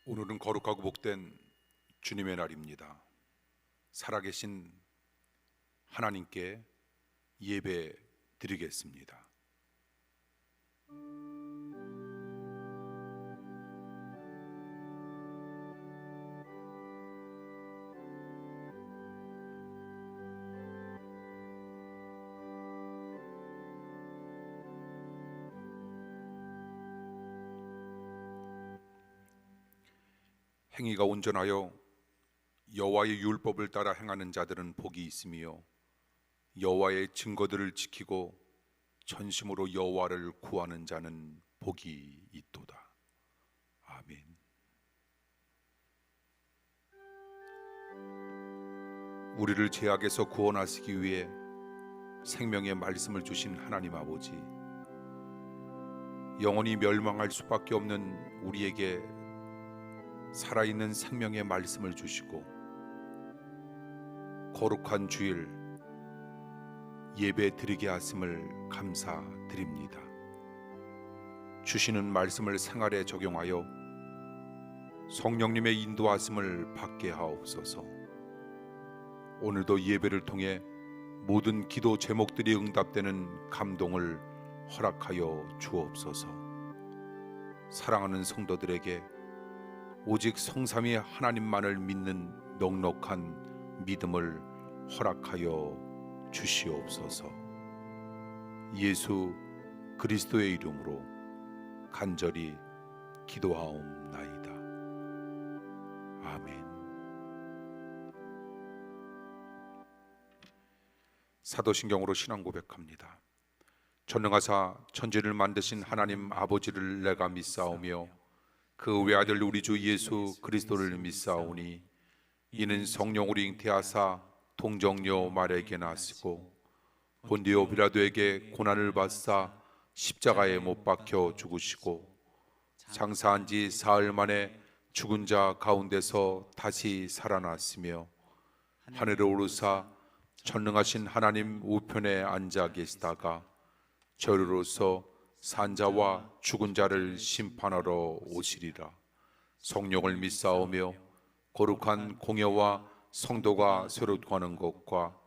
오늘은 거룩하고 복된 주님의 날입니다. 살아계신 하나님께 예배 드리겠습니다. 행위가 온전하여 여호와의 율법을 따라 행하는 자들은 복이 있으며 여호와의 증거들을 지키고 전심으로 여호와를 구하는 자는 복이 있도다. 아멘. 우리를 죄악에서 구원하시기 위해 생명의 말씀을 주신 하나님 아버지, 영원히 멸망할 수밖에 없는 우리에게 살아있는 생명의 말씀을 주시고 거룩한 주일 예배 드리게 하심을 감사드립니다. 주시는 말씀을 생활에 적용하여 성령님의 인도하심을 받게 하옵소서. 오늘도 예배를 통해 모든 기도 제목들이 응답되는 감동을 허락하여 주옵소서. 사랑하는 성도들에게 오직 성삼위 하나님만을 믿는 넉넉한 믿음을 허락하여 주시옵소서. 예수 그리스도의 이름으로 간절히 기도하옵나이다. 아멘. 사도신경으로 신앙 고백합니다. 전능하사 천지를 만드신 하나님 아버지를 내가 믿사오며 그 외아들 우리 주 예수 그리스도를 믿사오니 이는 성령으로 잉태하사 동정녀 마리아에게 나시고 본디오 빌라도에게 고난을 받사 십자가에 못 박혀 죽으시고 장사한 지 사흘 만에 죽은 자 가운데서 다시 살아났으며 하늘에 오르사 전능하신 하나님 우편에 앉아 계시다가 저리로서 산자와 죽은 자를 심판하러 오시리라. 성령을 믿사오며 거룩한 공예와 성도가 새롭고하는 것과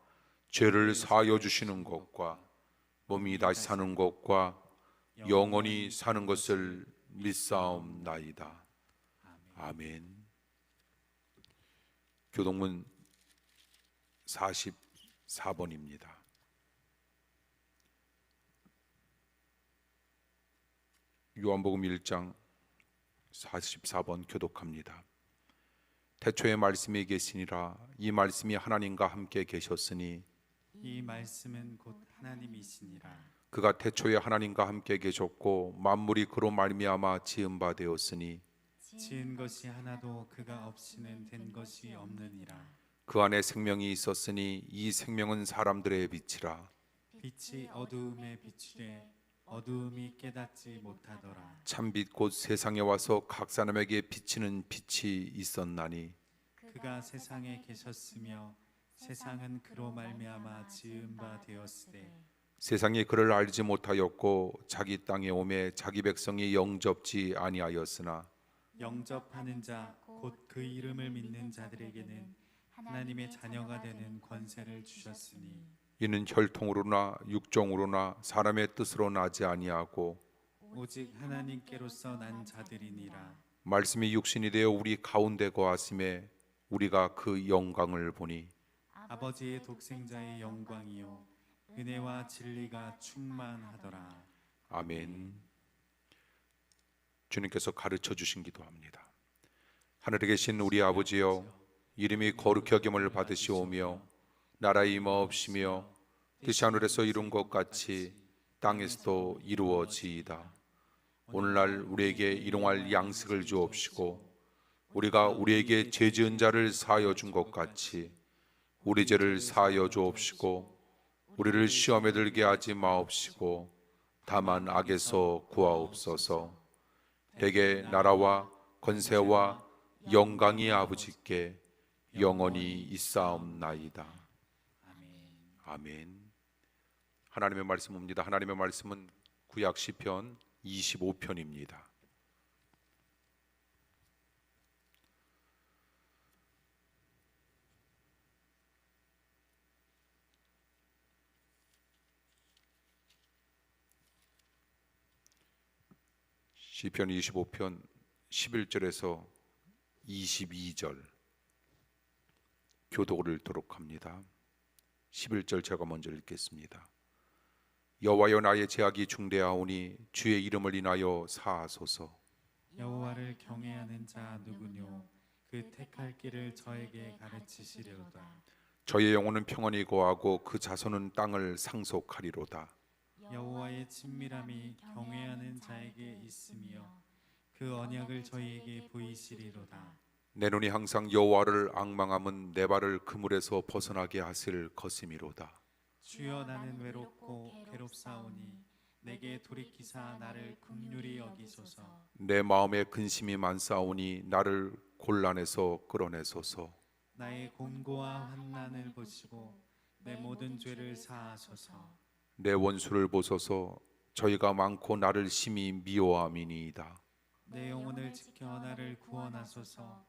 죄를 사하여 주시는 것과 몸이 다시 사는 것과 영원히 사는 것을 믿사옵나이다. 아멘. 교동문 44번입니다. 요한복음 1장 44번 교독합니다. 태초에 말씀이 계시니라. 이 말씀이 하나님과 함께 계셨으니 이 말씀은 곧 하나님이시니라. 그가 태초에 하나님과 함께 계셨고 만물이 그로 말미암아 지은 바 되었으니 지은 것이 하나도 그가 없이는 된 것이 없느니라. 그 안에 생명이 있었으니 이 생명은 사람들의 빛이라. 빛이 어두움에 비추되 어두움이 깨닫지 못하더라. 참빛 곧 세상에 와서 각 사람에게 비치는 빛이 있었나니 그가 세상에 계셨으며 세상은 그로 말미암아 지은 바 되었으되 세상이 그를 알지 못하였고 자기 땅에 오매 자기 백성이 영접지 아니하였으나 영접하는 자 곧 그 이름을 믿는 자들에게는 하나님의 자녀가 되는 권세를 주셨으니 이는 혈통으로나 육정으로나 사람의 뜻으로 나지 아니하고 오직 하나님께로서 난 자들이니라. 말씀이 육신이 되어 우리 가운데 거하심에 우리가 그 영광을 보니 아버지의 독생자의 영광이요 은혜와 진리가 충만하더라. 아멘. 주님께서 가르쳐 주신 기도합니다. 하늘에 계신 우리 아버지여, 이름이 거룩히 여김을 받으시오며 나라의 임하옵시며 뜻이 하늘에서 이룬 것 같이 땅에서도 이루어지이다. 오늘날 우리에게 일용할 양식을 주옵시고 우리가 우리에게 죄 지은 자를 사하여 준 것 같이 우리 죄를 사하여 주옵시고 우리를 시험에 들게 하지 마옵시고 다만 악에서 구하옵소서. 대개 나라와 권세와 영광이 아버지께 영원히 있사옵나이다. 아멘. 하나님의 말씀입니다. 하나님의 말씀은 구약 시편 25편입니다. 시편 25편 11절에서 22절 교독을 읽도록 합니다. 11절 제가 먼저 읽겠습니다. 여호와여, 나의 죄악이 중대하오니 주의 이름을 인하여 사하소서. 여호와를 경외하는 자 누구뇨? 그 택할 길을 저에게 가르치시리로다. 저의 영혼은 평안히 거하고 그 자손은 땅을 상속하리로다. 여호와의 친밀함이 경외하는 자에게 있으며 그 언약을 저희에게 보이시리로다. 내 눈이 항상 여호와를 앙망함은 내 발을 그물에서 벗어나게 하실 것임이로다. 주여, 나는 외롭고 괴롭사오니 내게 돌이키사 나를 긍휼히 여기소서. 내 마음에 근심이 많사오니 나를 곤란에서 끌어내소서. 나의 곤고와 환난을 보시고 내 모든 죄를 사하소서. 내 원수를 보소서. 저희가 많고 나를 심히 미워함이니이다. 내 영혼을 지켜 나를 구원하소서.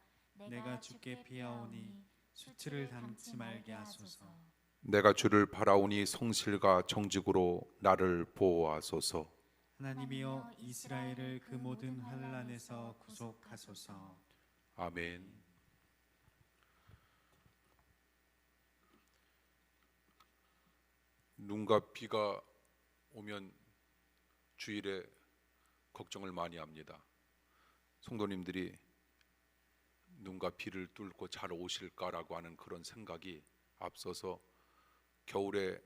내가 주께 피하오니 수치를 당치 말게 하소서. 내가 주를 바라오니 성실과 정직으로 나를 보호하소서. 하나님이여, 이스라엘을 그 모든 환난에서 구속하소서. 아멘. 눈과 비가 오면 주일에 걱정을 많이 합니다. 성도님들이 눈과 비를 뚫고 잘 오실까라고 하는 그런 생각이 앞서서 겨울에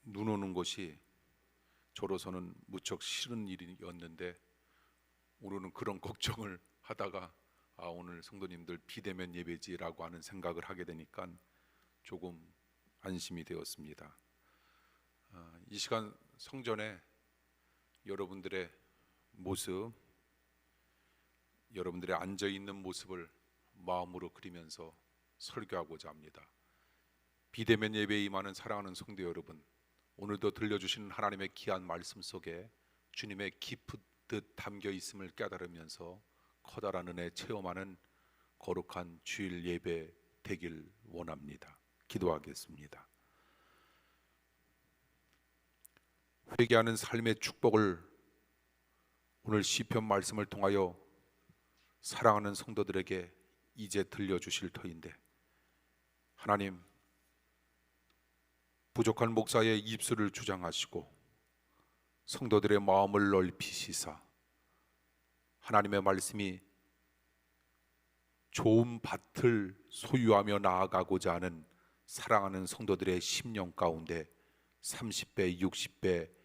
눈 오는 것이 저로서는 무척 싫은 일이었는데 오늘은 그런 걱정을 하다가 오늘 성도님들 비 되면 예배지라고 하는 생각을 하게 되니까 조금 안심이 되었습니다. 이 시간 성전에 여러분들의 모습, 여러분들의 앉아 있는 모습을 마음으로 그리면서 설교하고자 합니다. 비대면 예배에 임하는 사랑하는 성도 여러분, 오늘도 들려주신 하나님의 귀한 말씀 속에 주님의 깊은 담겨 있음을 깨달으면서 커다란 은혜 체험하는 거룩한 주일 예배 되길 원합니다. 기도하겠습니다. 회개하는 삶의 축복을 오늘 시편 말씀을 통하여 사랑하는 성도들에게 이제 들려주실 터인데, 하나님, 부족한 목사의 입술을 주장하시고 성도들의 마음을 넓히시사 하나님의 말씀이 좋은 밭을 소유하며 나아가고자 하는 사랑하는 성도들의 심령 가운데 30배, 60배,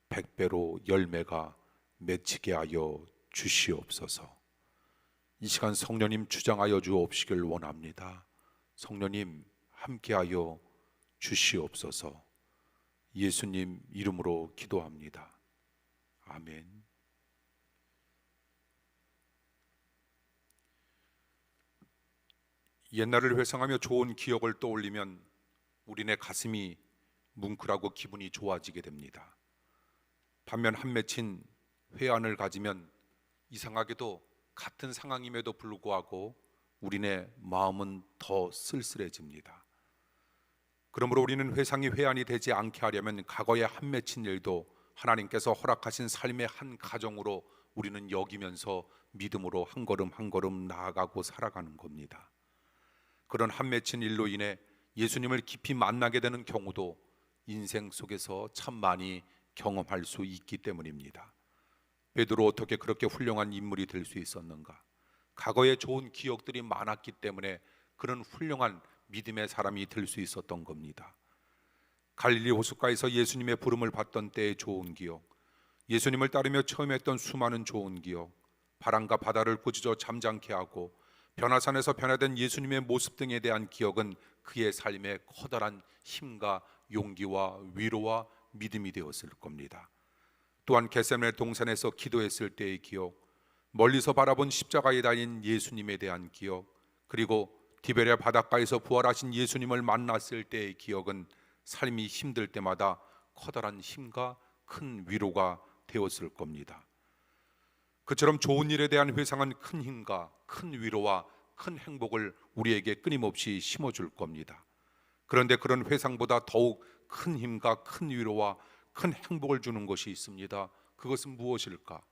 100배로 열매가 맺히게 하여 주시옵소서. 이 시간 성령님 주장하여 주옵시길 원합니다. 성령님 함께하여 주시옵소서. 예수님 이름으로 기도합니다. 아멘. 옛날을 회상하며 좋은 기억을 떠올리면 우리네 가슴이 뭉클하고 기분이 좋아지게 됩니다. 반면 한 맺힌 회한을 가지면 이상하게도 같은 상황임에도 불구하고 우리네 마음은 더 쓸쓸해집니다. 그러므로 우리는 회상이 회한이 되지 않게 하려면 과거에 한 맺힌 일도 하나님께서 허락하신 삶의 한 가정으로 우리는 여기면서 믿음으로 한 걸음 한 걸음 나아가고 살아가는 겁니다. 그런 한 맺힌 일로 인해 예수님을 깊이 만나게 되는 경우도 인생 속에서 참 많이 경험할 수 있기 때문입니다. 베드로 어떻게 그렇게 훌륭한 인물이 될 수 있었는가? 과거에 좋은 기억들이 많았기 때문에 그런 훌륭한 믿음의 사람이 될 수 있었던 겁니다. 갈릴리 호숫가에서 예수님의 부름을 받던 때의 좋은 기억, 예수님을 따르며 처음 했던 수많은 좋은 기억, 바람과 바다를 꾸짖어 잠잠케 하고 변화산에서 변화된 예수님의 모습 등에 대한 기억은 그의 삶에 커다란 힘과 용기와 위로와 믿음이 되었을 겁니다. 또한 겟세마네 동산에서 기도했을 때의 기억, 멀리서 바라본 십자가에 달린 예수님에 대한 기억, 그리고 디베랴 바닷가에서 부활하신 예수님을 만났을 때의 기억은 삶이 힘들 때마다 커다란 힘과 큰 위로가 되었을 겁니다. 그처럼 좋은 일에 대한 회상은 큰 힘과 큰 위로와 큰 행복을 우리에게 끊임없이 심어줄 겁니다. 그런데 그런 회상보다 더욱 큰 힘과 큰 위로와 큰 행복을 주는 것이 있습니다. 그것은 무엇일까?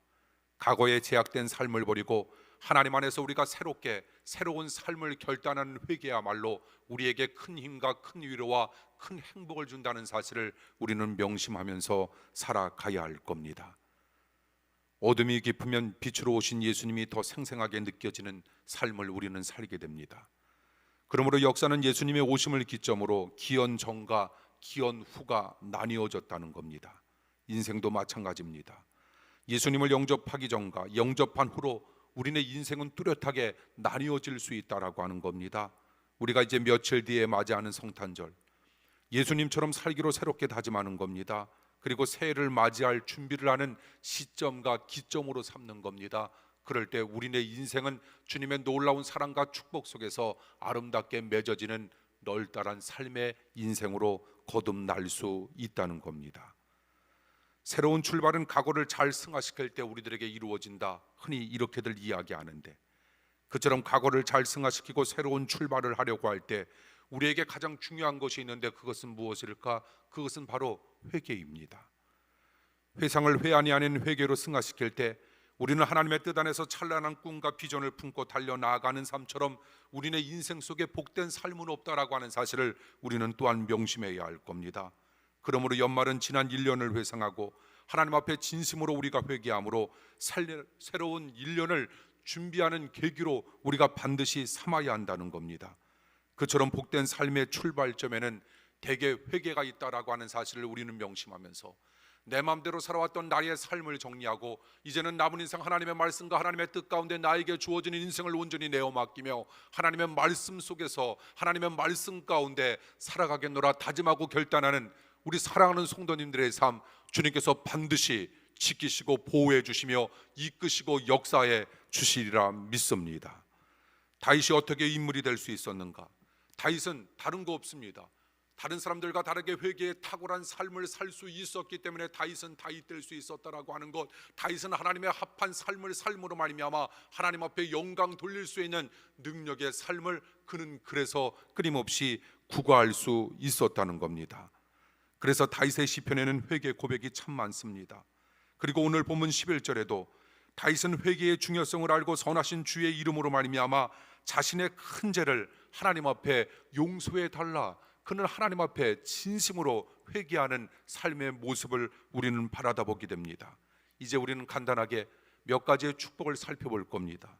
과거에 제약된 삶을 버리고 하나님 안에서 우리가 새로운 삶을 결단하는 회개야말로 우리에게 큰 힘과 큰 위로와 큰 행복을 준다는 사실을 우리는 명심하면서 살아가야 할 겁니다. 어둠이 깊으면 빛으로 오신 예수님이 더 생생하게 느껴지는 삶을 우리는 살게 됩니다. 그러므로 역사는 예수님의 오심을 기점으로 기원 전과 기원 후가 나뉘어졌다는 겁니다. 인생도 마찬가지입니다. 예수님을 영접하기 전과 영접한 후로 우리네 인생은 뚜렷하게 나뉘어질 수 있다라고 하는 겁니다. 우리가 이제 며칠 뒤에 맞이하는 성탄절, 예수님처럼 살기로 새롭게 다짐하는 겁니다. 그리고 새해를 맞이할 준비를 하는 시점과 기점으로 삼는 겁니다. 그럴 때 우리네 인생은 주님의 놀라운 사랑과 축복 속에서 아름답게 맺어지는 널따란 삶의 인생으로 거듭날 수 있다는 겁니다. 새로운 출발은 각오를 잘 승화시킬 때 우리들에게 이루어진다, 흔히 이렇게들 이야기하는데, 그처럼 각오를 잘 승화시키고 새로운 출발을 하려고 할 때 우리에게 가장 중요한 것이 있는데 그것은 무엇일까? 그것은 바로 회개입니다. 회상을 회한이 아닌 회개로 승화시킬 때 우리는 하나님의 뜻 안에서 찬란한 꿈과 비전을 품고 달려나가는 삶처럼 우리네 인생 속에 복된 삶은 없다라고 하는 사실을 우리는 또한 명심해야 할 겁니다. 그러므로 연말은 지난 1년을 회상하고 하나님 앞에 진심으로 우리가 회개함으로 새로운 1년을 준비하는 계기로 우리가 반드시 삼아야 한다는 겁니다. 그처럼 복된 삶의 출발점에는 대개 회개가 있다라고 하는 사실을 우리는 명심하면서 내 마음대로 살아왔던 나의 삶을 정리하고 이제는 남은 인생 하나님의 말씀과 하나님의 뜻 가운데 나에게 주어지는 인생을 온전히 내어 맡기며 하나님의 말씀 속에서 하나님의 말씀 가운데 살아가겠노라 다짐하고 결단하는 우리 사랑하는 성도님들의 삶, 주님께서 반드시 지키시고 보호해 주시며 이끄시고 역사해 주시리라 믿습니다. 다윗이 어떻게 인물이 될 수 있었는가? 다윗은 다른 거 없습니다. 다른 사람들과 다르게 회개에 탁월한 삶을 살 수 있었기 때문에 다윗은 다윗 될 수 있었다라고 하는 것, 다윗은 하나님의 합한 삶을 삶으로 말미암아 하나님 앞에 영광 돌릴 수 있는 능력의 삶을 그는 그래서 끊임없이 구가할 수 있었다는 겁니다. 그래서 다윗의 시편에는 회개 고백이 참 많습니다. 그리고 오늘 본문 11절에도 다윗은 회개의 중요성을 알고 선하신 주의 이름으로 말미암아 자신의 큰 죄를 하나님 앞에 용서해 달라, 그는 하나님 앞에 진심으로 회개하는 삶의 모습을 우리는 바라다 보게 됩니다. 이제 우리는 간단하게 몇 가지의 축복을 살펴볼 겁니다.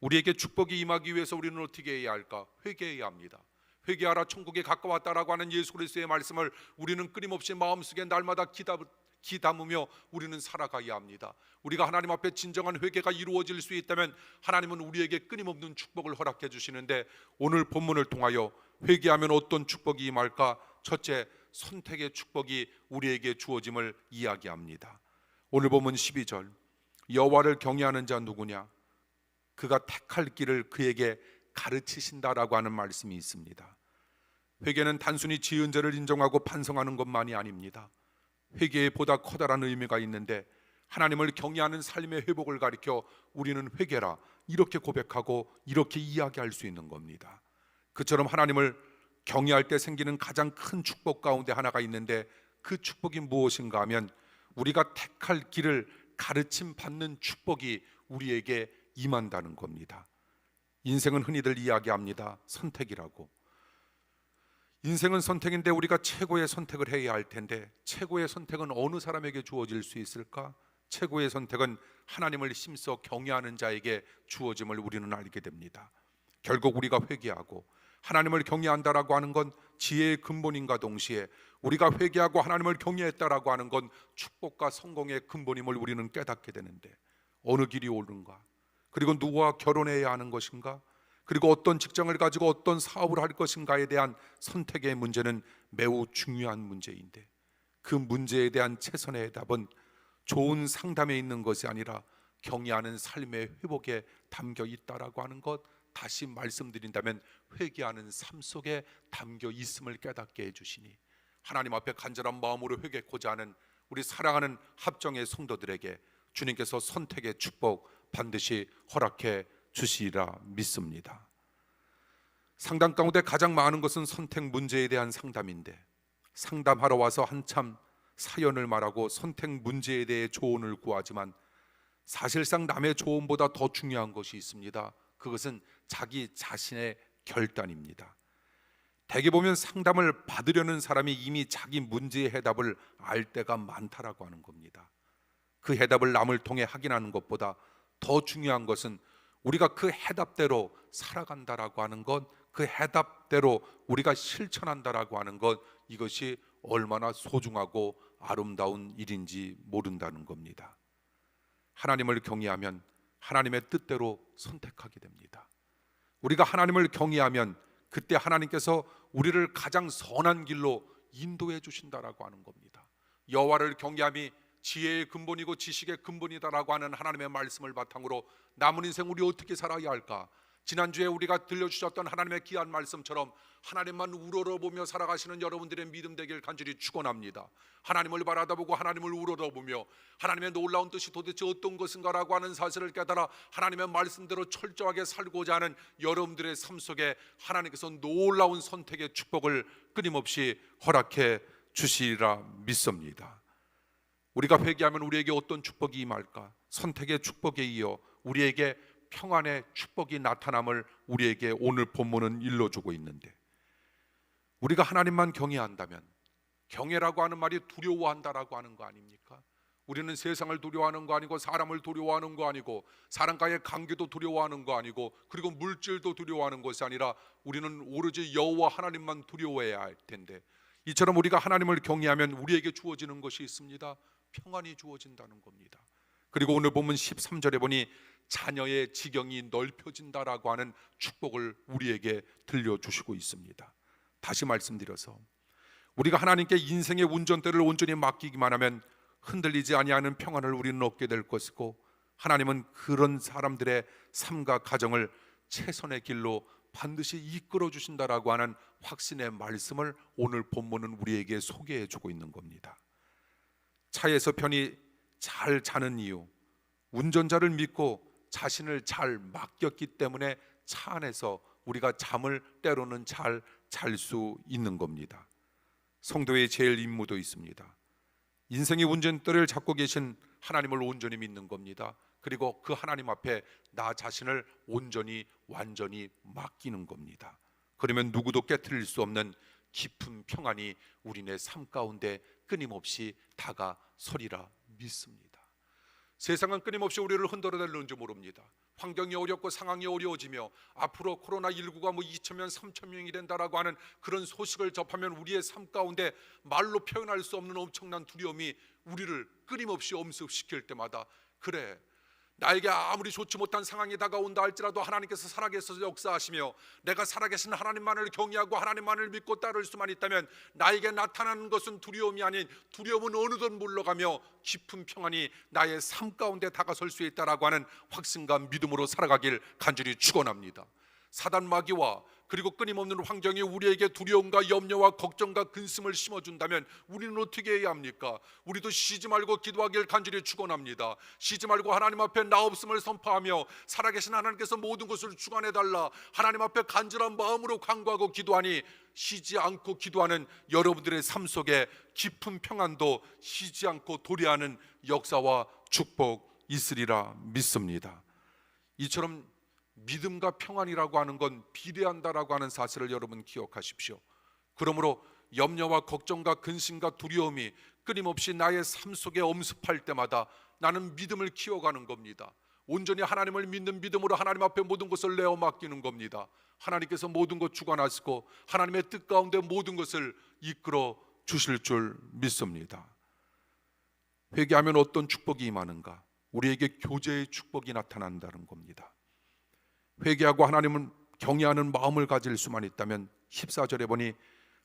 우리에게 축복이 임하기 위해서 우리는 어떻게 해야 할까? 회개해야 합니다. 회개하라 천국에 가까웠다라고 하는 예수 그리스도의 말씀을 우리는 끊임없이 마음속에 날마다 기담으며 우리는 살아가야 합니다. 우리가 하나님 앞에 진정한 회개가 이루어질 수 있다면 하나님은 우리에게 끊임없는 축복을 허락해 주시는데, 오늘 본문을 통하여 회개하면 어떤 축복이 임할까? 첫째, 선택의 축복이 우리에게 주어짐을 이야기합니다. 오늘 본문 12절, 여호와를 경외하는 자 누구냐? 그가 택할 길을 그에게 가르치신다라고 하는 말씀이 있습니다. 회개는 단순히 지은 죄를 인정하고 반성하는 것만이 아닙니다. 회개에 보다 커다란 의미가 있는데, 하나님을 경외하는 삶의 회복을 가리켜 우리는 회개라 이렇게 고백하고 이렇게 이야기할 수 있는 겁니다. 그처럼 하나님을 경외할 때 생기는 가장 큰 축복 가운데 하나가 있는데, 그 축복이 무엇인가 하면 우리가 택할 길을 가르침 받는 축복이 우리에게 임한다는 겁니다. 인생은 흔히들 이야기합니다. 선택이라고. 인생은 선택인데 우리가 최고의 선택을 해야 할 텐데, 최고의 선택은 어느 사람에게 주어질 수 있을까? 최고의 선택은 하나님을 힘써 경외하는 자에게 주어짐을 우리는 알게 됩니다. 결국 우리가 회개하고 하나님을 경외한다라고 하는 건 지혜의 근본인과 동시에 우리가 회개하고 하나님을 경외했다라고 하는 건 축복과 성공의 근본임을 우리는 깨닫게 되는데, 어느 길이 옳은가? 그리고 누구와 결혼해야 하는 것인가? 그리고 어떤 직장을 가지고 어떤 사업을 할 것인가에 대한 선택의 문제는 매우 중요한 문제인데, 그 문제에 대한 최선의 답은 좋은 상담에 있는 것이 아니라 경외하는 삶의 회복에 담겨 있다라고 하는 것, 다시 말씀드린다면 회개하는 삶 속에 담겨 있음을 깨닫게 해주시니, 하나님 앞에 간절한 마음으로 회개하고자 하는 우리 사랑하는 합정의 성도들에게 주님께서 선택의 축복 반드시 허락해 주시리라 믿습니다. 상담 가운데 가장 많은 것은 선택 문제에 대한 상담인데, 상담하러 와서 한참 사연을 말하고 선택 문제에 대해 조언을 구하지만 사실상 남의 조언보다 더 중요한 것이 있습니다. 그것은 자기 자신의 결단입니다. 대개 보면 상담을 받으려는 사람이 이미 자기 문제의 해답을 알 때가 많다라고 하는 겁니다. 그 해답을 남을 통해 확인하는 것보다 더 중요한 것은 우리가 그 해답대로 살아간다라고 하는 것, 그 해답대로 우리가 실천한다라고 하는 것, 이것이 얼마나 소중하고 아름다운 일인지 모른다는 겁니다. 하나님을 경외하면 하나님의 뜻대로 선택하게 됩니다. 우리가 하나님을 경외하면 그때 하나님께서 우리를 가장 선한 길로 인도해 주신다라고 하는 겁니다. 여호와를 경외함이 지혜의 근본이고 지식의 근본이다라고 하는 하나님의 말씀을 바탕으로 남은 인생 우리 어떻게 살아야 할까? 지난주에 우리가 들려주셨던 하나님의 귀한 말씀처럼 하나님만 우러러보며 살아가시는 여러분들의 믿음 되길 간절히 축원합니다. 하나님을 바라다보고 하나님을 우러러보며 하나님의 놀라운 뜻이 도대체 어떤 것인가라고 하는 사실을 깨달아 하나님의 말씀대로 철저하게 살고자 하는 여러분들의 삶 속에 하나님께서 놀라운 선택의 축복을 끊임없이 허락해 주시리라 믿습니다. 우리가 회개하면 우리에게 어떤 축복이 임할까? 선택의 축복에 이어 우리에게 평안의 축복이 나타남을 우리에게 오늘 본문은 일러주고 있는데, 우리가 하나님만 경외한다면, 경외라고 하는 말이 두려워한다라고 하는 거 아닙니까? 우리는 세상을 두려워하는 거 아니고 사람을 두려워하는 거 아니고 사람과의 관계도 두려워하는 거 아니고 그리고 물질도 두려워하는 것이 아니라 우리는 오로지 여호와 하나님만 두려워해야 할 텐데, 이처럼 우리가 하나님을 경외하면 우리에게 주어지는 것이 있습니다. 평안이 주어진다는 겁니다. 그리고 오늘 본문 13절에 보니 자녀의 지경이 넓혀진다라고 하는 축복을 우리에게 들려주시고 있습니다. 다시 말씀드려서 우리가 하나님께 인생의 운전대를 온전히 맡기기만 하면 흔들리지 아니하는 평안을 우리는 얻게 될 것이고, 하나님은 그런 사람들의 삶과 가정을 최선의 길로 반드시 이끌어 주신다라고 하는 확신의 말씀을 오늘 본문은 우리에게 소개해 주고 있는 겁니다. 차에서 편히 잘 자는 이유, 운전자를 믿고 자신을 잘 맡겼기 때문에 차 안에서 우리가 잠을 때로는 잘 잘 수 있는 겁니다. 성도의 제일 임무도 있습니다. 인생의 운전대를 잡고 계신 하나님을 온전히 믿는 겁니다. 그리고 그 하나님 앞에 나 자신을 온전히 완전히 맡기는 겁니다. 그러면 누구도 깨트릴 수 없는 깊은 평안이 우리네 삶 가운데 끊임없이 다가서리라 믿습니다. 세상은 끊임없이 우리를 흔들어댈는지 모릅니다. 환경이 어렵고 상황이 어려워지며 앞으로 코로나19가 2,000명, 3,000명이 된다라고 하는 그런 소식을 접하면 우리의 삶 가운데 말로 표현할 수 없는 엄청난 두려움이 우리를 끊임없이 엄습시킬 때마다, 그래, 나에게 아무리 좋지 못한 상황이 다가온다 할지라도 하나님께서 살아계셔서 역사하시며 내가 살아계신 하나님만을 경외하고 하나님만을 믿고 따를 수만 있다면 나에게 나타나는 것은 두려움이 아닌, 두려움은 어느덧 물러가며 깊은 평안이 나의 삶 가운데 다가설 수 있다라고 하는 확신과 믿음으로 살아가길 간절히 축원합니다. 사단 마귀와 그리고 끊임없는 환경이 우리에게 두려움과 염려와 걱정과 근심을 심어준다면 우리는 어떻게 해야 합니까? 우리도 쉬지 말고 기도하길 간절히 축원합니다. 쉬지 말고 하나님 앞에 나 없음을 선포하며 살아계신 하나님께서 모든 것을 주관해달라, 하나님 앞에 간절한 마음으로 간구하고 기도하니 쉬지 않고 기도하는 여러분들의 삶 속에 깊은 평안도 쉬지 않고 도래하는 역사와 축복 있으리라 믿습니다. 이처럼 믿음과 평안이라고 하는 건 비례한다라고 하는 사실을 여러분 기억하십시오. 그러므로 염려와 걱정과 근심과 두려움이 끊임없이 나의 삶 속에 엄습할 때마다 나는 믿음을 키워가는 겁니다. 온전히 하나님을 믿는 믿음으로 하나님 앞에 모든 것을 내어 맡기는 겁니다. 하나님께서 모든 것 주관하시고 하나님의 뜻 가운데 모든 것을 이끌어 주실 줄 믿습니다. 회개하면 어떤 축복이 임하는가? 우리에게 교제의 축복이 나타난다는 겁니다. 회개하고 하나님을 경외하는 마음을 가질 수만 있다면 14절에 보니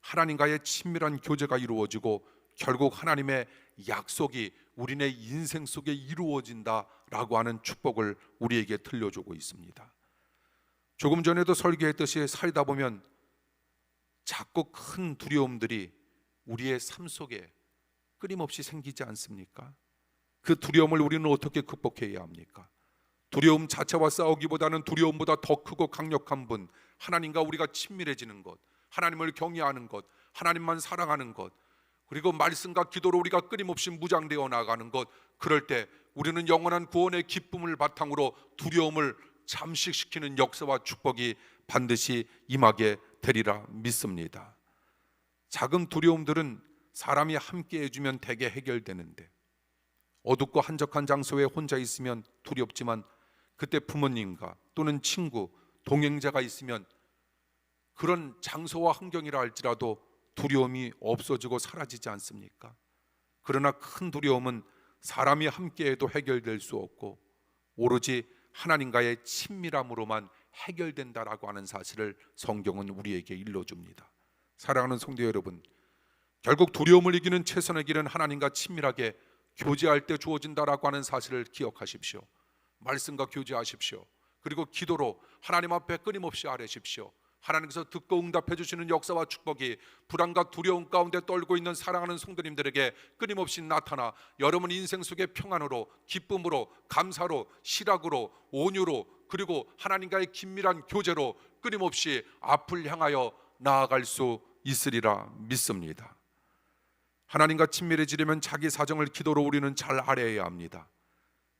하나님과의 친밀한 교제가 이루어지고 결국 하나님의 약속이 우리네 인생 속에 이루어진다라고 하는 축복을 우리에게 들려주고 있습니다. 조금 전에도 설교했듯이 살다 보면 작고 큰 두려움들이 우리의 삶 속에 끊임없이 생기지 않습니까? 그 두려움을 우리는 어떻게 극복해야 합니까? 두려움 자체와 싸우기보다는 두려움보다 더 크고 강력한 분, 하나님과 우리가 친밀해지는 것, 하나님을 경외하는 것, 하나님만 사랑하는 것, 그리고 말씀과 기도로 우리가 끊임없이 무장되어 나가는 것, 그럴 때 우리는 영원한 구원의 기쁨을 바탕으로 두려움을 잠식시키는 역사와 축복이 반드시 임하게 되리라 믿습니다. 작은 두려움들은 사람이 함께 해주면 대개 해결되는데, 어둡고 한적한 장소에 혼자 있으면 두렵지만 그때 부모님과 또는 친구, 동행자가 있으면 그런 장소와 환경이라 할지라도 두려움이 없어지고 사라지지 않습니까? 그러나 큰 두려움은 사람이 함께해도 해결될 수 없고 오로지 하나님과의 친밀함으로만 해결된다라고 하는 사실을 성경은 우리에게 일러줍니다. 사랑하는 성도 여러분, 결국 두려움을 이기는 최선의 길은 하나님과 친밀하게 교제할 때 주어진다라고 하는 사실을 기억하십시오. 말씀과 교제하십시오. 그리고 기도로 하나님 앞에 끊임없이 아뢰십시오. 하나님께서 듣고 응답해 주시는 역사와 축복이 불안과 두려움 가운데 떨고 있는 사랑하는 성도님들에게 끊임없이 나타나 여러분 인생 속의 평안으로, 기쁨으로, 감사로, 실학으로, 온유로, 그리고 하나님과의 긴밀한 교제로 끊임없이 앞을 향하여 나아갈 수 있으리라 믿습니다. 하나님과 친밀해지려면 자기 사정을 기도로 우리는 잘 아뢰어야 합니다.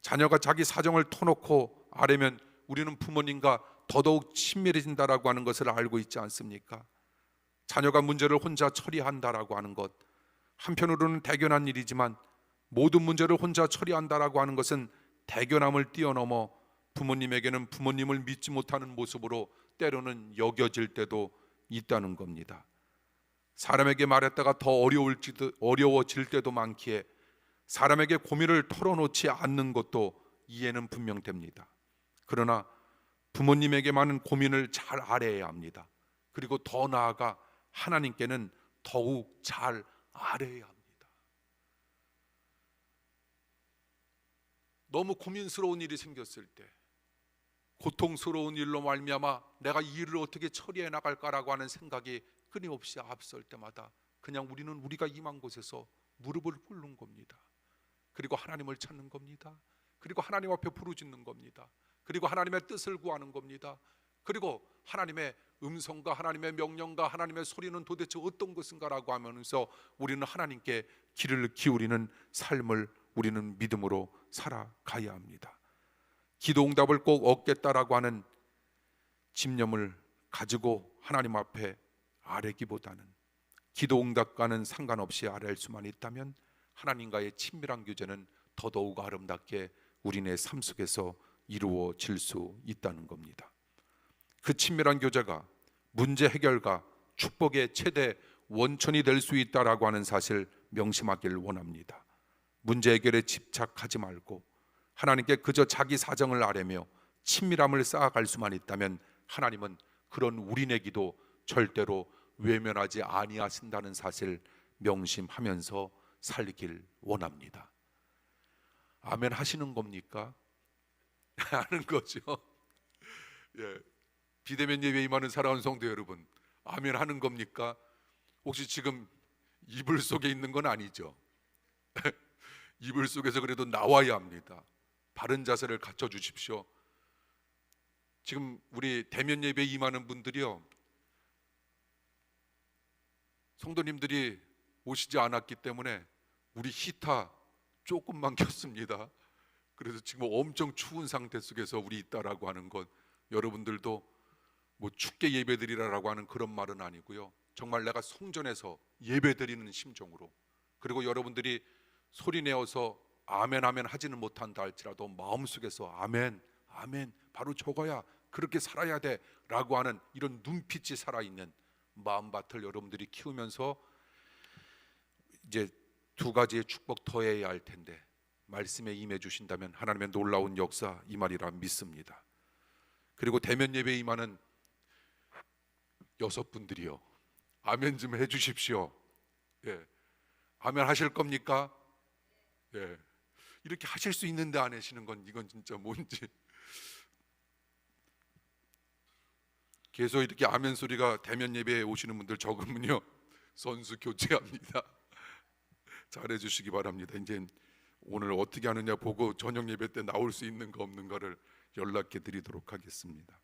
자녀가 자기 사정을 터놓고 아뢰면 우리는 부모님과 더더욱 친밀해진다라고 하는 것을 알고 있지 않습니까? 자녀가 문제를 혼자 처리한다라고 하는 것, 한편으로는 대견한 일이지만 모든 문제를 혼자 처리한다라고 하는 것은 대견함을 뛰어넘어 부모님에게는 부모님을 믿지 못하는 모습으로 때로는 여겨질 때도 있다는 겁니다. 사람에게 말했다가 더 어려워질 때도 많기에 사람에게 고민을 털어놓지 않는 것도 이해는 분명됩니다. 그러나 부모님에게 많은 고민을 잘 아뢰어야 합니다. 그리고 더 나아가 하나님께는 더욱 잘 아뢰어야 합니다. 너무 고민스러운 일이 생겼을 때, 고통스러운 일로 말미암아 내가 이 일을 어떻게 처리해 나갈까라고 하는 생각이 끊임없이 앞설 때마다 그냥 우리는 우리가 임한 곳에서 무릎을 꿇는 겁니다. 그리고 하나님을 찾는 겁니다. 그리고 하나님 앞에 부르짖는 겁니다. 그리고 하나님의 뜻을 구하는 겁니다. 그리고 하나님의 음성과 하나님의 명령과 하나님의 소리는 도대체 어떤 것인가라고 하면서 우리는 하나님께 귀를 기울이는 삶을 우리는 믿음으로 살아가야 합니다. 기도 응답을 꼭 얻겠다라고 하는 집념을 가지고 하나님 앞에 아뢰기보다는 기도 응답과는 상관없이 아뢰할 수만 있다면 하나님과의 친밀한 교제는 더더욱 아름답게 우리네 삶 속에서 이루어질 수 있다는 겁니다. 그 친밀한 교제가 문제 해결과 축복의 최대 원천이 될 수 있다라고 하는 사실 명심하길 원합니다. 문제 해결에 집착하지 말고 하나님께 그저 자기 사정을 아뢰며 친밀함을 쌓아갈 수만 있다면 하나님은 그런 우리네 기도 절대로 외면하지 아니하신다는 사실 명심하면서 살길 원합니다. 아멘 하시는 겁니까? 하는 거죠. 예. 비대면 예배에 임하는 사랑하는 성도 여러분, 아멘 하는 겁니까? 혹시 지금 이불 속에 있는 건 아니죠? 이불 속에서 그래도 나와야 합니다. 바른 자세를 갖춰 주십시오. 지금 우리 대면 예배에 임하는 분들이요, 성도님들이 오시지 않았기 때문에 우리 히터 조금만 켰습니다. 그래서 지금 엄청 추운 상태 속에서 우리 있다라고 하는 것, 여러분들도 뭐 춥게 예배드리라라고 하는 그런 말은 아니고요, 정말 내가 성전에서 예배드리는 심정으로, 그리고 여러분들이 소리 내어서 아멘 아멘 하지는 못한다 할지라도 마음속에서 아멘 아멘 바로 저거야, 그렇게 살아야 돼 라고 하는 이런 눈빛이 살아있는 마음밭을 여러분들이 키우면서 이제 두 가지의 축복 더해야 할 텐데 말씀에 임해 주신다면 하나님의 놀라운 역사 임하리라 믿습니다. 그리고 대면 예배에 임하는 6분들이요, 아멘 좀 해주십시오. 예, 아멘 하실 겁니까? 예, 이렇게 하실 수 있는데 안 하시는 건 이건 진짜 뭔지. 계속 이렇게 아멘 소리가 대면 예배에 오시는 분들 적으면요 선수 교체합니다. 잘해 주시기 바랍니다. 이제 오늘 어떻게 하느냐 보고 저녁 예배 때 나올 수 있는가 없는가를 연락해 드리도록 하겠습니다.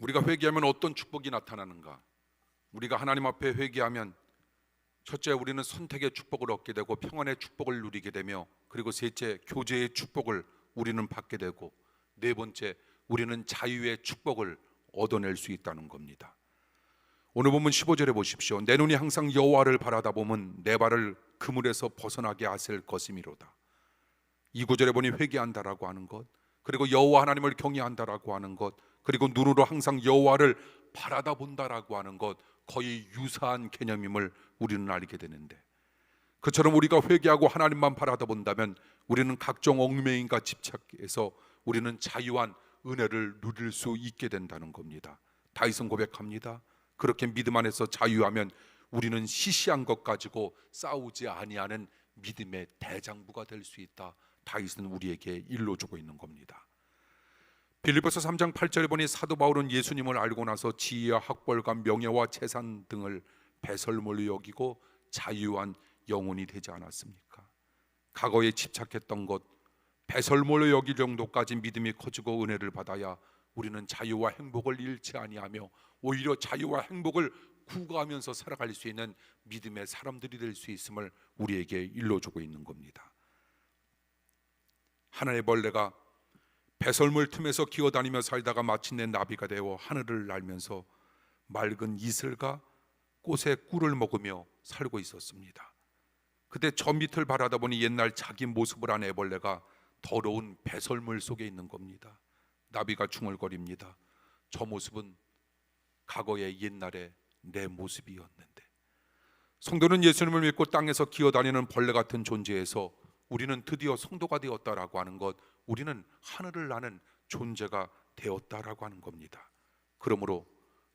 우리가 회개하면 어떤 축복이 나타나는가? 우리가 하나님 앞에 회개하면 첫째, 우리는 선택의 축복을 얻게 되고 평안의 축복을 누리게 되며, 그리고 셋째, 교제의 축복을 우리는 받게 되고, 네 번째, 우리는 자유의 축복을 얻어낼 수 있다는 겁니다. 오늘 본문 15절에 보십시오. 내 눈이 항상 여호와를 바라다보면 내 발을 그물에서 벗어나게 하실 것이미로다. 이 구절에 보니 회개한다라고 하는 것, 그리고 여호와 하나님을 경외한다라고 하는 것, 그리고 눈으로 항상 여호와를 바라다본다라고 하는 것, 거의 유사한 개념임을 우리는 알게 되는데, 그처럼 우리가 회개하고 하나님만 바라다본다면 우리는 각종 얽매임과 집착에서 우리는 자유한 은혜를 누릴 수 있게 된다는 겁니다. 다윗은 고백합니다. 그렇게 믿음 안에서 자유하면 우리는 시시한 것 가지고 싸우지 아니하는 믿음의 대장부가 될 수 있다. 다윗은 우리에게 일러주고 있는 겁니다. 빌립보서 3장 8절에 보니 사도 바울은 예수님을 알고 나서 지혜와 학벌과 명예와 재산 등을 배설물로 여기고 자유한 영혼이 되지 않았습니까? 과거에 집착했던 것, 배설물로 여길 정도까지 믿음이 커지고 은혜를 받아야 우리는 자유와 행복을 잃지 아니하며 오히려 자유와 행복을 구가하면서 살아갈 수 있는 믿음의 사람들이 될 수 있음을 우리에게 일러주고 있는 겁니다. 하나의 벌레가 배설물 틈에서 기어다니며 살다가 마침내 나비가 되어 하늘을 날면서 맑은 이슬과 꽃의 꿀을 먹으며 살고 있었습니다. 그때 저 밑을 바라다보니 옛날 자기 모습을 한 애벌레가 더러운 배설물 속에 있는 겁니다. 나비가 중얼거립니다. 저 모습은 과거의 옛날의 내 모습이었는데. 성도는 예수님을 믿고 땅에서 기어다니는 벌레 같은 존재에서 우리는 드디어 성도가 되었다라고 하는 것, 우리는 하늘을 나는 존재가 되었다라고 하는 겁니다. 그러므로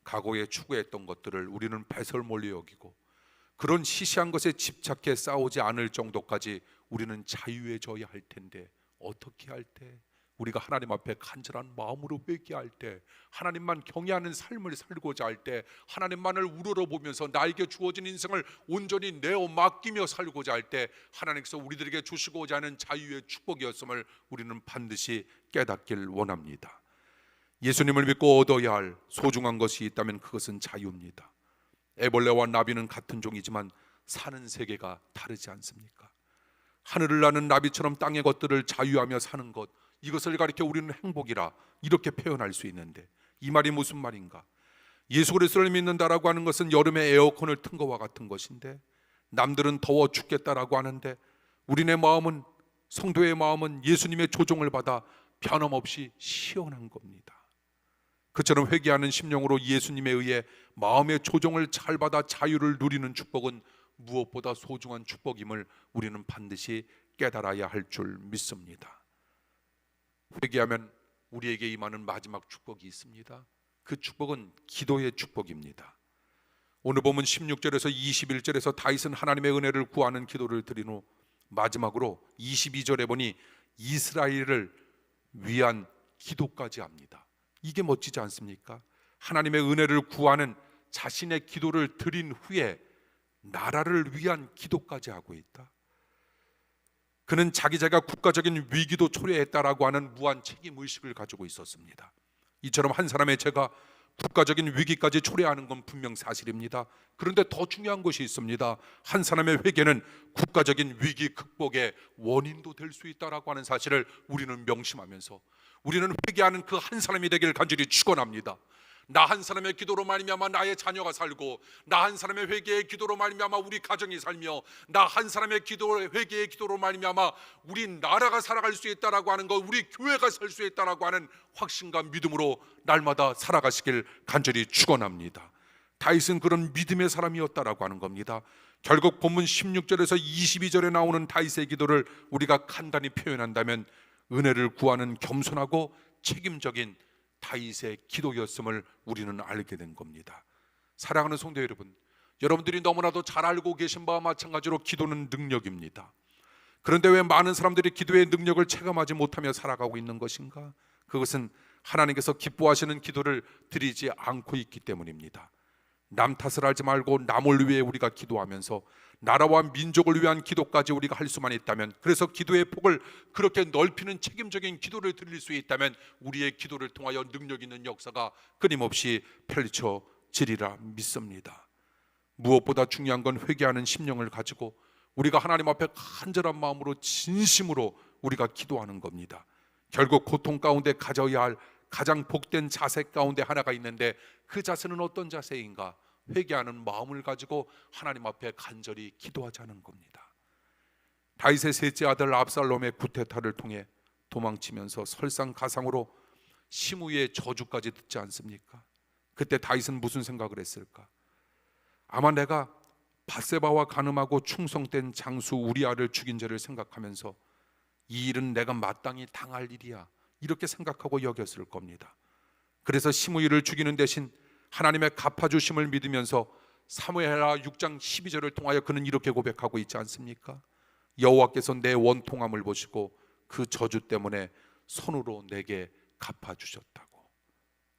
과거에 추구했던 것들을 우리는 배설물로 여기고 그런 시시한 것에 집착해 싸우지 않을 정도까지 우리는 자유해져야 할 텐데, 어떻게 할 때? 우리가 하나님 앞에 간절한 마음으로 회개할 때, 하나님만 경외하는 삶을 살고자 할 때, 하나님만을 우러러보면서 나에게 주어진 인생을 온전히 내어 맡기며 살고자 할 때, 하나님께서 우리들에게 주시고자 하는 자유의 축복이었음을 우리는 반드시 깨닫길 원합니다. 예수님을 믿고 얻어야 할 소중한 것이 있다면 그것은 자유입니다. 애벌레와 나비는 같은 종이지만 사는 세계가 다르지 않습니까? 하늘을 나는 나비처럼 땅의 것들을 자유하며 사는 것, 이것을 가리켜 우리는 행복이라 이렇게 표현할 수 있는데, 이 말이 무슨 말인가? 예수 그리스도를 믿는다라고 하는 것은 여름에 에어컨을 튼 것과 같은 것인데, 남들은 더워 죽겠다라고 하는데 우리네 마음은, 성도의 마음은 예수님의 조종을 받아 변함없이 시원한 겁니다. 그처럼 회개하는 심령으로 예수님에 의해 마음의 조종을 잘 받아 자유를 누리는 축복은 무엇보다 소중한 축복임을 우리는 반드시 깨달아야 할 줄 믿습니다. 회개하면 우리에게 임하는 마지막 축복이 있습니다. 그 축복은 기도의 축복입니다. 오늘 보면 16절에서 21절에서 다윗은 하나님의 은혜를 구하는 기도를 드린 후 마지막으로 22절에 보니 이스라엘을 위한 기도까지 합니다. 이게 멋지지 않습니까? 하나님의 은혜를 구하는 자신의 기도를 드린 후에 나라를 위한 기도까지 하고 있다. 그는 자기가 국가적인 위기도 초래했다라고 하는 무한 책임의식을 가지고 있었습니다. 이처럼 한 사람의 죄가 국가적인 위기까지 초래하는 건 분명 사실입니다. 그런데 더 중요한 것이 있습니다. 한 사람의 회개는 국가적인 위기 극복의 원인도 될 수 있다라고 하는 사실을 우리는 명심하면서 우리는 회개하는 그 한 사람이 되기를 간절히 축원합니다. 나 한 사람의 기도로 말미암아 나의 자녀가 살고, 나 한 사람의 회개의 기도로 말미암아 우리 가정이 살며, 나 한 사람의 회개의 기도로 말미암아 우리 나라가 살아갈 수 있다라고 하는 것, 우리 교회가 살 수 있다라고 하는 확신과 믿음으로 날마다 살아가시길 간절히 축원합니다. 다윗은 그런 믿음의 사람이었다라고 하는 겁니다. 결국 본문 16절에서 22절에 나오는 다윗의 기도를 우리가 간단히 표현한다면 은혜를 구하는 겸손하고 책임적인 다윗의 기도였음을 우리는 알게 된 겁니다. 사랑하는 성도 여러분, 여러분들이 너무나도 잘 알고 계신 바와 마찬가지로 기도는 능력입니다. 그런데 왜 많은 사람들이 기도의 능력을 체감하지 못하며 살아가고 있는 것인가? 그것은 하나님께서 기뻐하시는 기도를 드리지 않고 있기 때문입니다. 남 탓을 하지 말고 남을 위해 우리가 기도하면서 나라와 민족을 위한 기도까지 우리가 할 수만 있다면, 그래서 기도의 폭을 그렇게 넓히는 책임적인 기도를 드릴 수 있다면 우리의 기도를 통하여 능력 있는 역사가 끊임없이 펼쳐지리라 믿습니다. 무엇보다 중요한 건 회개하는 심령을 가지고 우리가 하나님 앞에 간절한 마음으로 진심으로 우리가 기도하는 겁니다. 결국 고통 가운데 가져야 할 가장 복된 자세 가운데 하나가 있는데 그 자세는 어떤 자세인가? 회개하는 마음을 가지고 하나님 앞에 간절히 기도하자는 겁니다. 다윗의 셋째 아들 압살롬의 구테타를 통해 도망치면서 설상가상으로 시므이의 저주까지 듣지 않습니까? 그때 다윗은 무슨 생각을 했을까? 아마 내가 밧세바와 간음하고 충성된 장수 우리아를 죽인 죄를 생각하면서 이 일은 내가 마땅히 당할 일이야, 이렇게 생각하고 여겼을 겁니다. 그래서 시므이를 죽이는 대신 하나님의 갚아주심을 믿으면서 사무엘하 6장 12절을 통하여 그는 이렇게 고백하고 있지 않습니까? 여호와께서 내 원통함을 보시고 그 저주 때문에 손으로 내게 갚아주셨다고.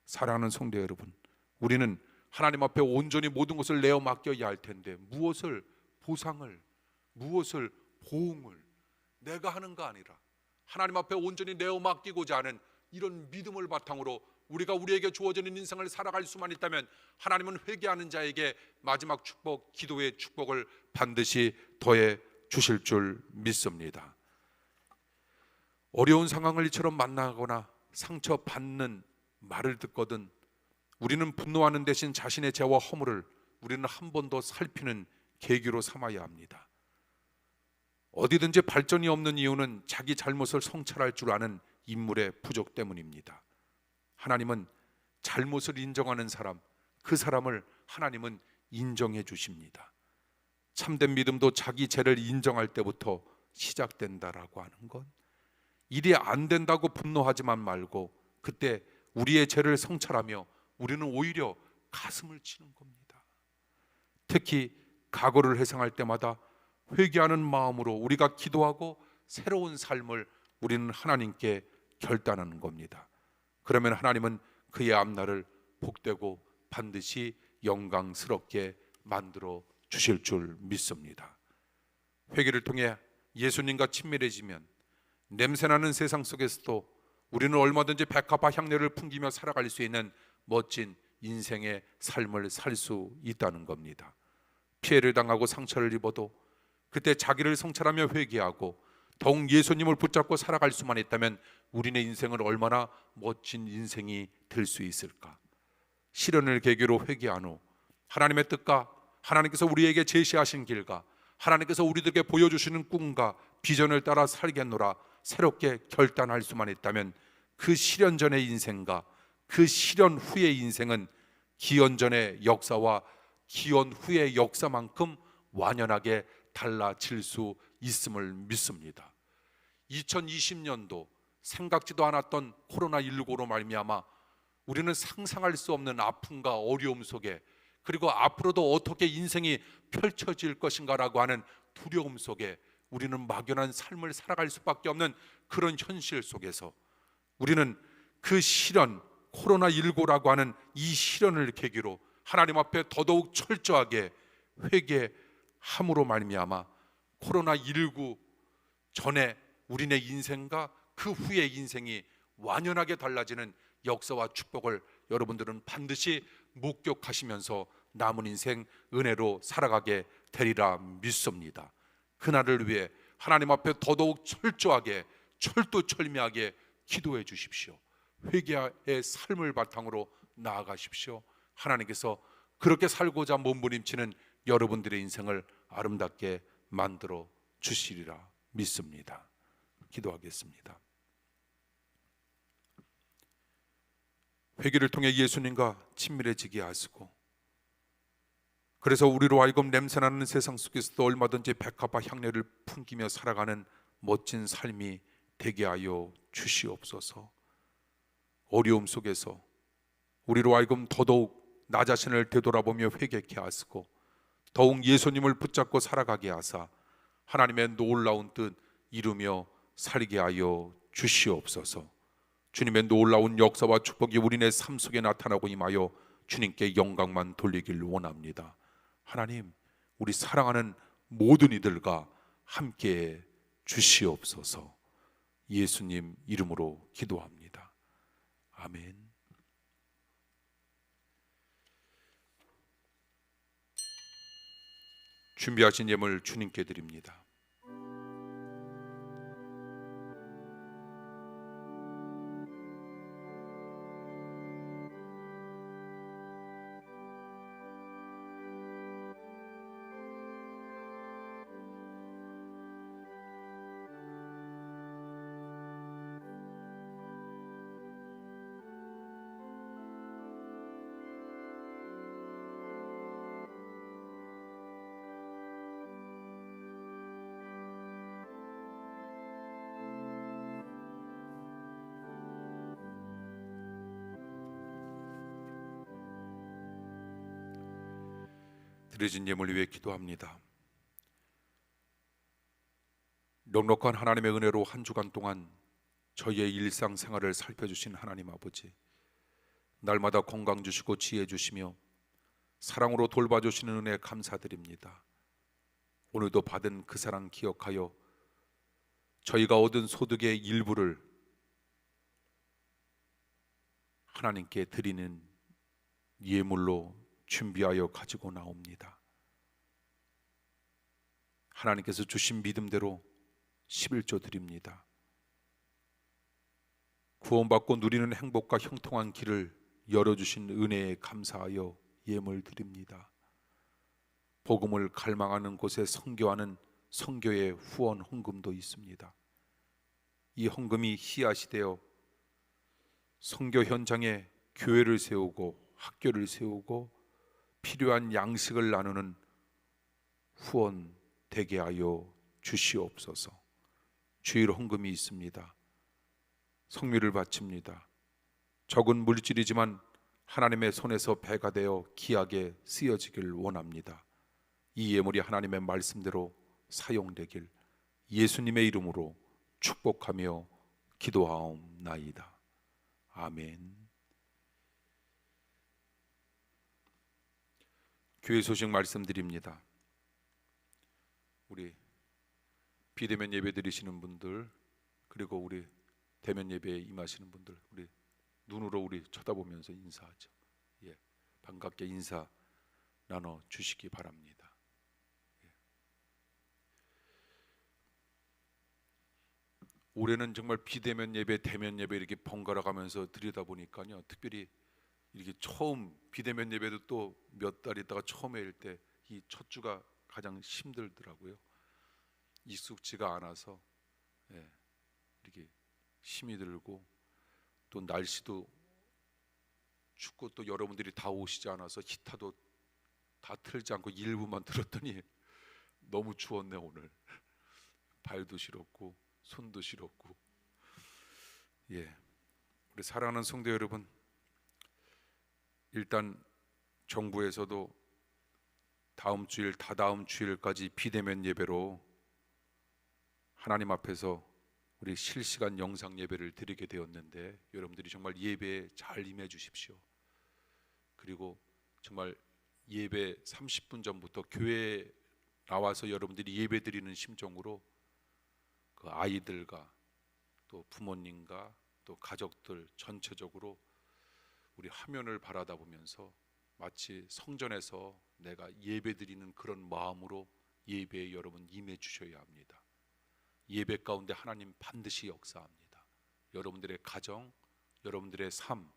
사랑하는 성도 여러분, 우리는 하나님 앞에 온전히 모든 것을 내어 맡겨야 할 텐데 무엇을 보상을, 무엇을 보응을 내가 하는가 아니라 하나님 앞에 온전히 내어 맡기고자 하는 이런 믿음을 바탕으로 우리가 우리에게 주어지는 인생을 살아갈 수만 있다면 하나님은 회개하는 자에게 마지막 축복, 기도의 축복을 반드시 더해 주실 줄 믿습니다. 어려운 상황을 이처럼 만나거나 상처받는 말을 듣거든 우리는 분노하는 대신 자신의 죄와 허물을 우리는 한 번 더 살피는 계기로 삼아야 합니다. 어디든지 발전이 없는 이유는 자기 잘못을 성찰할 줄 아는 인물의 부족 때문입니다. 하나님은 잘못을 인정하는 사람, 그 사람을 하나님은 인정해 주십니다. 참된 믿음도 자기 죄를 인정할 때부터 시작된다라고 하는 것, 일이 안 된다고 분노하지만 말고 그때 우리의 죄를 성찰하며 우리는 오히려 가슴을 치는 겁니다. 특히 과거를 회상할 때마다 회개하는 마음으로 우리가 기도하고 새로운 삶을 우리는 하나님께 결단하는 겁니다. 그러면 하나님은 그의 앞날을 복되고 반드시 영광스럽게 만들어 주실 줄 믿습니다. 회개를 통해 예수님과 친밀해지면 냄새나는 세상 속에서도 우리는 얼마든지 백합화 향내를 풍기며 살아갈 수 있는 멋진 인생의 삶을 살 수 있다는 겁니다. 피해를 당하고 상처를 입어도 그때 자기를 성찰하며 회개하고 더욱 예수님을 붙잡고 살아갈 수만 있다면 우리의 인생은 얼마나 멋진 인생이 될 수 있을까? 시련을 계기로 회개한 후 하나님의 뜻과 하나님께서 우리에게 제시하신 길과 하나님께서 우리들에게 보여주시는 꿈과 비전을 따라 살겠노라 새롭게 결단할 수만 있다면 그 시련 전의 인생과 그 시련 후의 인생은 기원 전의 역사와 기원 후의 역사만큼 완연하게 달라질 수 있음을 믿습니다. 2020년도 생각지도 않았던 코로나19로 말미암아 우리는 상상할 수 없는 아픔과 어려움 속에, 그리고 앞으로도 어떻게 인생이 펼쳐질 것인가라고 하는 두려움 속에 우리는 막연한 삶을 살아갈 수밖에 없는 그런 현실 속에서 우리는 그 시련, 코로나19라고 하는 이 시련을 계기로 하나님 앞에 더더욱 철저하게 회개함으로 말미암아 코로나19 전에 우리네 인생과 그 후의 인생이 완연하게 달라지는 역사와 축복을 여러분들은 반드시 목격하시면서 남은 인생 은혜로 살아가게 되리라 믿습니다. 그날을 위해 하나님 앞에 더더욱 철저하게 철두철미하게 기도해 주십시오. 회개의 삶을 바탕으로 나아가십시오. 하나님께서 그렇게 살고자 몸부림치는 여러분들의 인생을 아름답게 만들어 주시리라 믿습니다. 기도하겠습니다. 회개를 통해 예수님과 친밀해지게 하시고, 그래서 우리로 하여금 냄새나는 세상 속에서도 얼마든지 백합화 향내를 풍기며 살아가는 멋진 삶이 되게 하여 주시옵소서. 어려움 속에서 우리로 하여금 더더욱 나 자신을 되돌아보며 회개케 하시고 더욱 예수님을 붙잡고 살아가게 하사 하나님의 놀라운 뜻 이루며 살게 하여 주시옵소서. 주님의 놀라운 역사와 축복이 우리네 삶 속에 나타나고 임하여 주님께 영광만 돌리길 원합니다. 하나님, 우리 사랑하는 모든 이들과 함께 주시옵소서. 예수님 이름으로 기도합니다. 아멘. 준비하신 예물 주님께 드립니다. 드려진 예물 위해 기도합니다. 넉넉한 하나님의 은혜로 한 주간 동안 저희의 일상생활을 살펴주신 하나님 아버지, 날마다 건강 주시고 지혜 주시며 사랑으로 돌봐주시는 은혜 감사드립니다. 오늘도 받은 그 사랑 기억하여 저희가 얻은 소득의 일부를 하나님께 드리는 예물로 준비하여 가지고 나옵니다. 하나님께서 주신 믿음대로 11조 드립니다. 구원받고 누리는 행복과 형통한 길을 열어주신 은혜에 감사하여 예물 드립니다. 복음을 갈망하는 곳에 선교하는 선교의 후원 헌금도 있습니다. 이 헌금이 씨앗이 되어 선교 현장에 교회를 세우고 학교를 세우고 필요한 양식을 나누는 후원 되게 하여 주시옵소서. 주일 헌금이 있습니다. 성미를 바칩니다. 적은 물질이지만 하나님의 손에서 배가 되어 귀하게 쓰여지길 원합니다. 이 예물이 하나님의 말씀대로 사용되길 예수님의 이름으로 축복하며 기도하옵나이다. 아멘. 교회 소식 말씀드립니다. 우리 비대면 예배 드리시는 분들, 그리고 우리 대면 예배에 임하시는 분들, 우리 눈으로 우리 쳐다보면서 인사하죠. 예, 반갑게 인사 나눠 주시기 바랍니다. 예. 올해는 정말 비대면 예배, 대면 예배 이렇게 번갈아 가면서 드리다 보니까요, 특별히 이렇게 처음 비대면 예배도 또 몇 달 있다가 처음 할 때 이 첫 주가 가장 힘들더라고요. 익숙지가 않아서 이렇게 힘이 들고, 또 날씨도 춥고, 또 여러분들이 다 오시지 않아서 히터도 다 틀지 않고 일부만 틀었더니 너무 추웠네. 오늘 발도 시렵고 손도 시렵고. 우리 사랑하는 성도 여러분, 일단 정부에서도 다음 주일, 다다음 주일까지 비대면 예배로 하나님 앞에서 우리 실시간 영상 예배를 드리게 되었는데, 여러분들이 정말 예배에 잘 임해 주십시오. 그리고 정말 예배 30분 전부터 교회에 나와서 여러분들이 예배 드리는 심정으로 그 아이들과 또 부모님과 또 가족들 전체적으로 우리 화면을 바라다 보면서 마치 성전에서 내가 예배 드리는 그런 마음으로 예배에 여러분 임해 주셔야 합니다. 예배 가운데 하나님 반드시 역사합니다. 여러분들의 가정, 여러분들의 삶,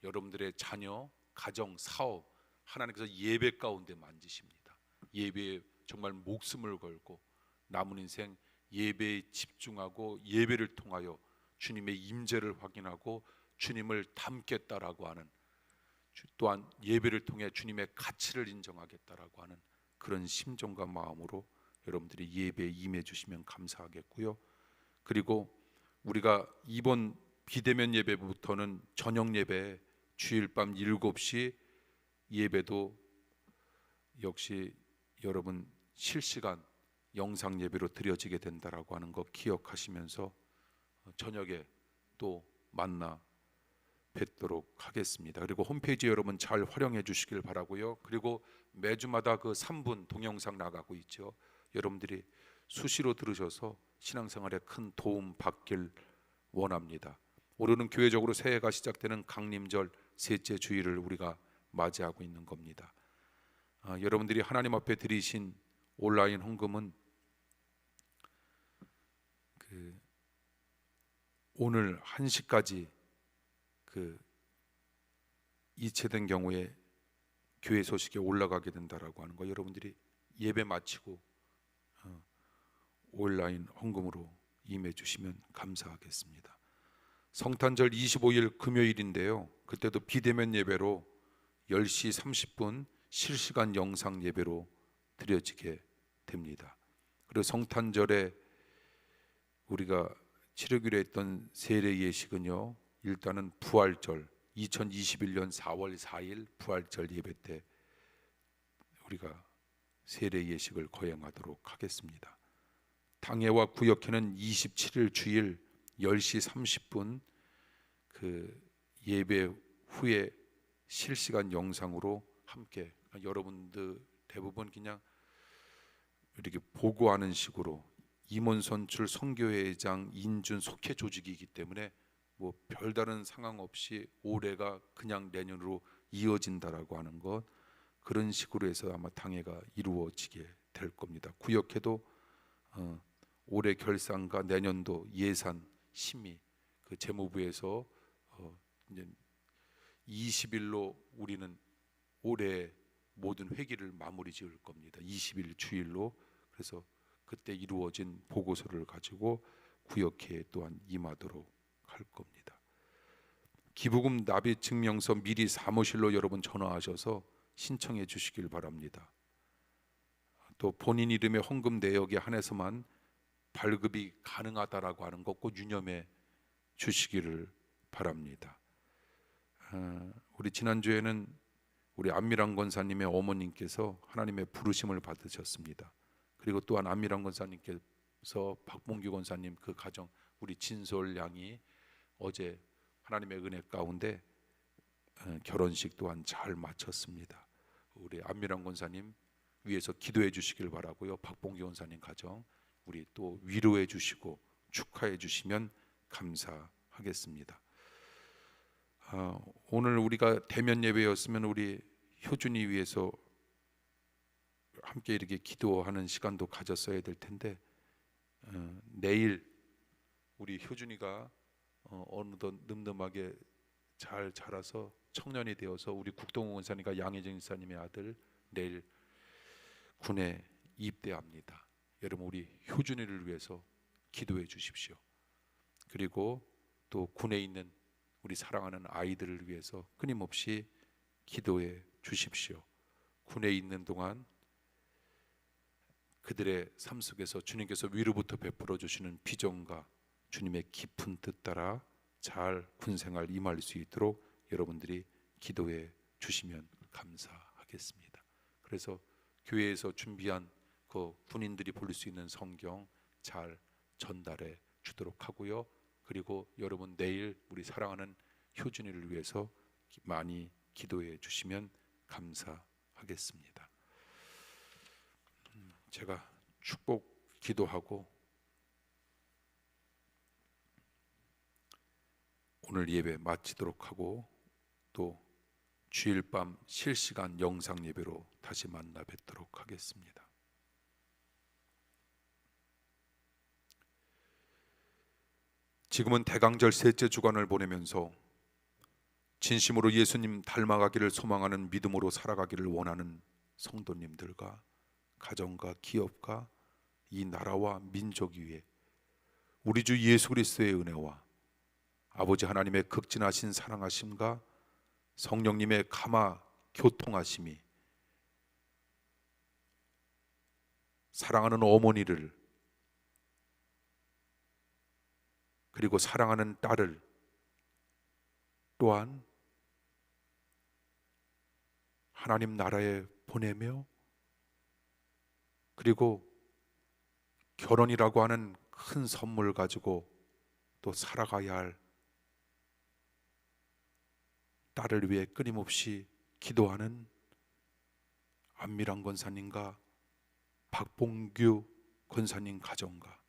여러분들의 자녀, 가정, 사업, 하나님께서 예배 가운데 만지십니다. 예배에 정말 목숨을 걸고 남은 인생 예배에 집중하고 예배를 통하여 주님의 임재를 확인하고 주님을 닮겠다라고 하는, 또한 예배를 통해 주님의 가치를 인정하겠다라고 하는 그런 심정과 마음으로 여러분들이 예배에 임해 주시면 감사하겠고요. 그리고 우리가 이번 비대면 예배부터는 저녁 예배, 주일 밤 7시 예배도 역시 여러분 실시간 영상 예배로 드려지게 된다라고 하는 거 기억하시면서 저녁에 또 만나 뵙도록 하겠습니다. 그리고 홈페이지 여러분 잘 활용해 주시길 바라고요. 그리고 매주마다 그 3분 동영상 나가고 있죠. 여러분들이 수시로 들으셔서 신앙생활에 큰 도움 받길 원합니다. 올해는 교회적으로 새해가 시작되는 강림절 셋째 주일을 우리가 맞이하고 있는 겁니다. 여러분들이 하나님 앞에 드리신 온라인 헌금은 오늘 1시까지 이체된 경우에 교회 소식에 올라가게 된다라고 하는 거, 여러분들이 예배 마치고 온라인 헌금으로 임해 주시면 감사하겠습니다. 성탄절 25일 금요일인데요, 그때도 비대면 예배로 10시 30분 실시간 영상 예배로 드려지게 됩니다. 그리고 성탄절에 우리가 치르기로 했던 세례 예식은요, 일단은 부활절 2021년 4월 4일 부활절 예배 때 우리가 세례 예식을 거행하도록 하겠습니다. 당회와 구역회는 27일 주일 10시 30분 예배 후에 실시간 영상으로 함께, 여러분들 대부분 그냥 이렇게 보고하는 식으로, 임원선출 선교회장 인준 속회 조직이기 때문에 뭐 별다른 상황 없이 올해가 그냥 내년으로 이어진다라고 하는 것, 그런 식으로 해서 아마 당회가 이루어지게 될 겁니다. 구역회도 올해 결산과 내년도 예산 심의 재무부에서 이제 20일로 우리는 올해 모든 회기를 마무리 지을 겁니다. 20일 주일로. 그래서 그때 이루어진 보고서를 가지고 구역회에 또한 임하도록 할 겁니다. 기부금 납입 증명서 미리 사무실로 여러분 전화하셔서 신청해 주시길 바랍니다. 또 본인 이름의 헌금 내역에 한해서만 발급이 가능하다라고 하는 것 꼭 유념해 주시기를 바랍니다. 우리 지난주에는 우리 안미랑 권사님의 어머님께서 하나님의 부르심을 받으셨습니다. 그리고 또한 안미랑 권사님께서 박봉규 권사님 그 가정, 우리 진솔 양이 어제 하나님의 은혜 가운데 결혼식 또한 잘 마쳤습니다. 우리 안미랑 권사님 위해서 기도해 주시길 바라고요. 박봉규 권사님 가정 우리 또 위로해 주시고 축하해 주시면 감사하겠습니다. 오늘 우리가 대면 예배였으면 우리 효준이 위해서 함께 이렇게 기도하는 시간도 가졌어야 될 텐데, 내일 우리 효준이가 어느덧 늠름하게 잘 자라서 청년이 되어서 우리 국동호 원사님과 양혜정 집사님의 아들 내일 군에 입대합니다. 여러분 우리 효준이를 위해서 기도해 주십시오. 그리고 또 군에 있는 우리 사랑하는 아이들을 위해서 끊임없이 기도해 주십시오. 군에 있는 동안 그들의 삶 속에서 주님께서 위로부터 베풀어 주시는 비전과 주님의 깊은 뜻 따라 잘 군생활 임할 수 있도록 여러분들이 기도해 주시면 감사하겠습니다. 그래서 교회에서 준비한 그 군인들이 볼 수 있는 성경 잘 전달해 주도록 하고요. 그리고 여러분 내일 우리 사랑하는 효준이를 위해서 많이 기도해 주시면 감사하겠습니다. 제가 축복 기도하고 오늘 예배 마치도록 하고 또 주일 밤 실시간 영상 예배로 다시 만나 뵙도록 하겠습니다. 지금은 대강절 셋째 주간을 보내면서 진심으로 예수님 닮아가기를 소망하는 믿음으로 살아가기를 원하는 성도님들과 가정과 기업과 이 나라와 민족 위에 우리 주 예수 그리스도의 은혜와 아버지 하나님의 극진하신 사랑하심과 성령님의 감화 교통하심이 사랑하는 어머니를 그리고 사랑하는 딸을 또한 하나님 나라에 보내며 그리고 결혼이라고 하는 큰 선물 가지고 또 살아가야 할 딸을 위해 끊임없이 기도하는 안미랑 권사님과 박봉규 권사님 가정과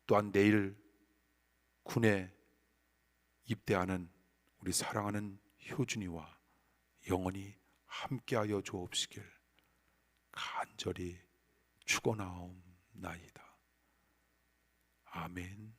또한 내일 군에 입대하는 우리 사랑하는 효준이와 영원히 함께하여 주옵시길 간절히 죽어나옵나이다. 아멘.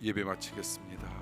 예배 마치겠습니다.